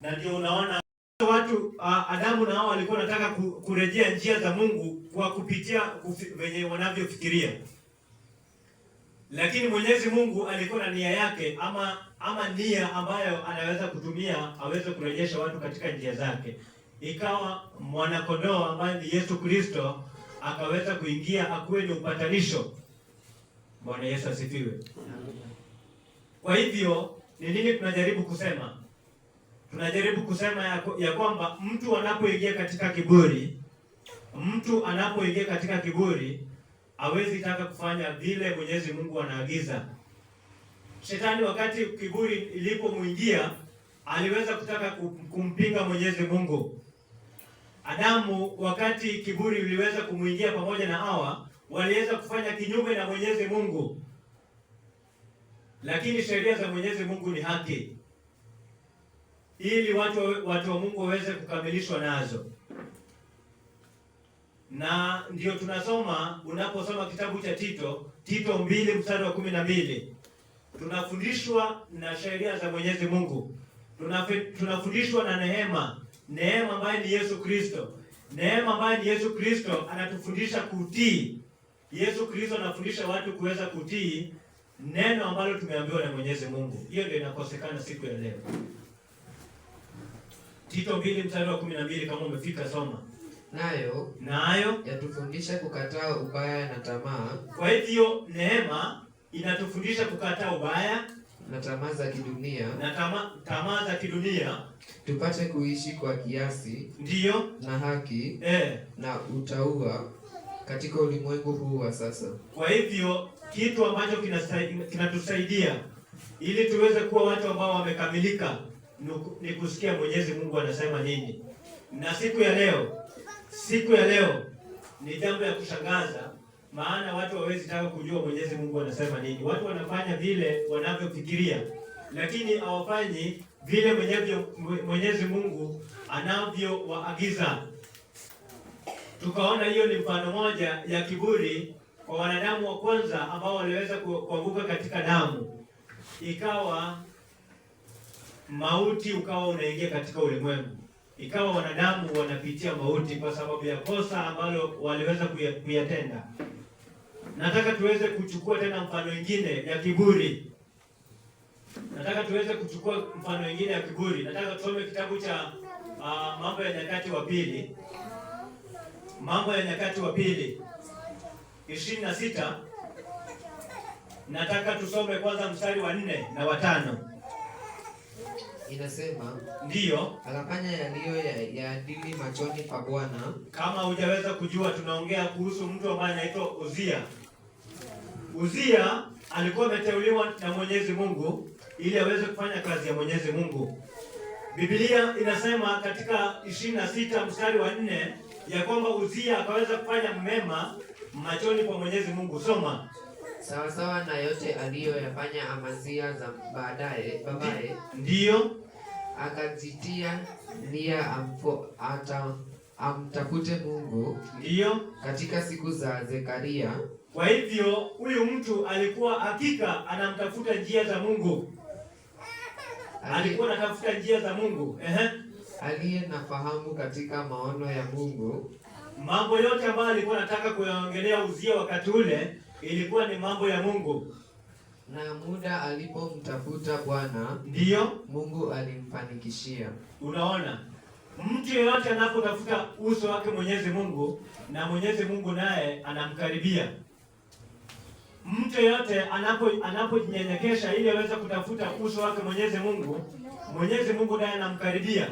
Na ndio unaona watu Adamu na Hawa walikuwa wanataka kurejea njia za Mungu kwa kupitia venye wanavyofikiria, lakini Mwenyezi Mungu alikuwa na nia yake ama nia ambayo anaweza kutumia aweze kurejesha watu katika njia zake. Ikawa mwanakondoo ambaye ni Yesu Kristo akaweza kuingia akuwe ni upatanisho. Bwana Yesu asifiwe. Kwa hivyo ni nini tunajaribu kusema? Tunajaribu kusema ya kwamba mtu anapoingia katika kiburi hawezi taka kufanya vile Mwenyezi Mungu anaagiza. Shetani wakati kiburi ilipomwingia aliweza kutaka kumpinga Mwenyezi Mungu. Adamu wakati kiburi iliweza kumwingia pamoja na Hawa waliweza kufanya kinyume na Mwenyezi Mungu. Lakini sheria za Mwenyezi Mungu ni haki, ili watu wa Mungu waweze kukamilishwa nazo. Na ndio tunasoma, unaposoma kitabu cha Tito 2 mstari wa 12, tunafundishwa na sheria za Mwenyezi Mungu. Tunafundishwa na neema ambaye ni Yesu Kristo. Neema ambaye ni Yesu Kristo anatufundisha kutii. Yesu Kristo anafundisha watu kuweza kutii neno ambalo tumeambiwa na Mwenyezi Mungu. Hiyo ndio inakosekana siku ya leo. Tito 2 mstari wa 12, kama umefika soma. Nayo yatufundisha kukataa ubaya na tamaa. Kwa hivyo neema inatufundisha kukataa ubaya na tamaa za kidunia, tamaa za kidunia, tupate kuishi kwa kiasi, ndiyo, na haki na utauwa katika ulimwengu huu wa sasa. Kwa hivyo kitu ambacho kinatusaidia ili tuweze kuwa watu ambao wamekamilika ni kusikia Mwenyezi Mungu anasema nini. Na siku ya leo ni jambo ya kushangaza, maana watu hawezi taka kujua Mwenyezi Mungu anasema nini. Watu wanafanya vile wanavyofikiria, lakini hawafanyi vile Mwenyezi Mungu anavyowaagiza. Tukaona hiyo ni mfano moja ya kiburi kwa wanadamu wa kwanza ambao waliweza kuanguka katika damu, ikawa mauti ukawa unaingia katika ulimwengu, ikawa wanadamu wanapitia mauti kwa sababu ya kosa ambalo waliweza kuyatenda. Nataka tuweze kuchukua tena mfano mwingine ya kiburi. Nataka tusome kitabu cha Mambo ya Nyakati wa Pili. Mambo ya Nyakati wa Pili 26. Nataka tusome kwanza mstari wa 4 na wa 5. Inasema, ndiyo, akafanya yaliyo yaadili machoni pa Bwana. Kama hujaweza kujua, tunaongea kuhusu mtu ambaye anaitwa Uzia. Uzia alikuwa ameteuliwa na Mwenyezi Mungu ili aweze kufanya kazi ya Mwenyezi Mungu. Biblia inasema katika 26 mstari wa 4 ya kwamba Uzia akaweza kufanya mema machoni pa Mwenyezi Mungu. Soma. Sawa na yote aliyoyafanya Amazia za babaye, ndiyo, akajitia nia amtafute Mungu, ndiyo, katika siku za Zekaria. Kwa hivyo huyu mtu alikuwa hakika anamtafuta njia za Mungu. Alikuwa anatafuta njia za Mungu. Aliye na fahamu katika maono ya Mungu. Mambo yote ambayo alikuwa anataka kuyaongelea Uzia wakati ule ilikuwa ni mambo ya Mungu. Na muda alipomtafuta Bwana, ndiyo, Mungu alimfanikishia. Unaona, mtu yeyote anapotafuta uso wake Mwenyezi Mungu, na Mwenyezi Mungu naye anamkaribia. Mtu yeyote anapojinyenyekesha ili aweze kutafuta uso wake Mwenyezi Mungu naye anamkaribia,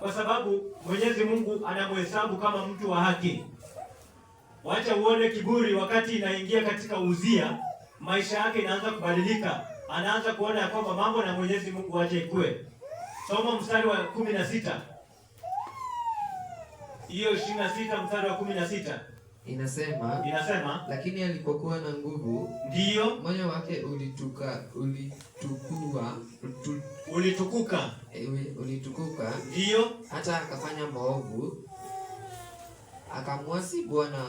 kwa sababu Mwenyezi Mungu anamhesabu kama mtu wa haki. Wacha uone kiburi wakati inaingia katika Uzia, maisha yake inaanza kubadilika. Anaanza kuona ya kwamba mambo na Mwenyezi Mungu aje ikue. Soma mstari wa 16. Hiyo 26 mstari wa 16. Inasema, lakini alipokuwa na nguvu, ndiyo, moyo wake ulitukuka, ndiyo, hata akafanya maovu, akamwasi Bwana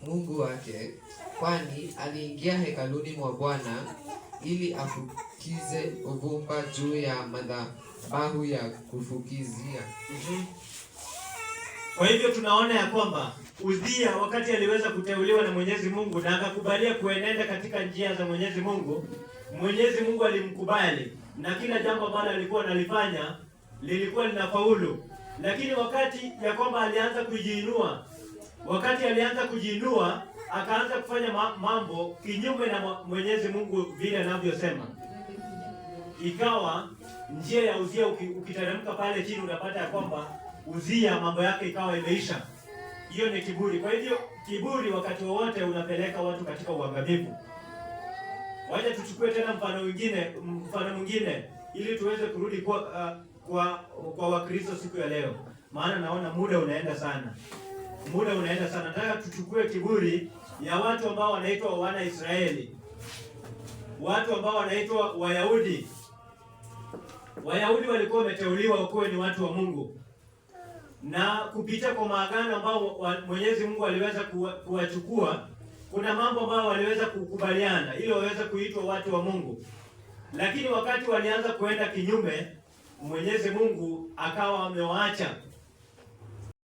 Mungu wake, kwani aliingia hekaluni mwa Bwana ili afukize uvumba juu ya bahu ya kufukizia. Kwa hivyo tunaona ya kwamba Uzia wakati aliweza kuteuliwa na Mwenyezi Mungu na akakubalia kuenenda katika njia za Mwenyezi Mungu, Mwenyezi Mungu alimkubali na kila jambo ambalo alikuwa analifanya lilikuwa linafaulu. Lakini wakati ya kwamba alianza kujiinua, akaanza kufanya mambo kinyume na Mwenyezi Mungu vile anavyosema. Ikawa njia ya Uzia ukiteremka pale chini unapata ya kwamba Uzia mambo yake ikawa imeisha. Hiyo ni kiburi. Kwa hivyo kiburi wakati wowote unapeleka watu katika uangamivu. Waje tuchukue tena mfano mwingine ili tuweze kurudi kwa Wakristo siku ya leo. Maana naona muda unaenda sana. Nataka tuchukue kiburi ya watu ambao wanaitwa wana Israeli. Watu ambao wanaitwa Wayahudi. Wayahudi walikuwa wameteuliwa kuwa ni watu wa Mungu. Na kupitia kwa maagano ambao Mwenyezi Mungu aliweza kuwachukua, kuna mambo ambayo waliweza kukubaliana ili waweze kuitwa watu wa Mungu. Lakini wakati walianza kuenda kinyume, Mwenyezi Mungu akawa amewaacha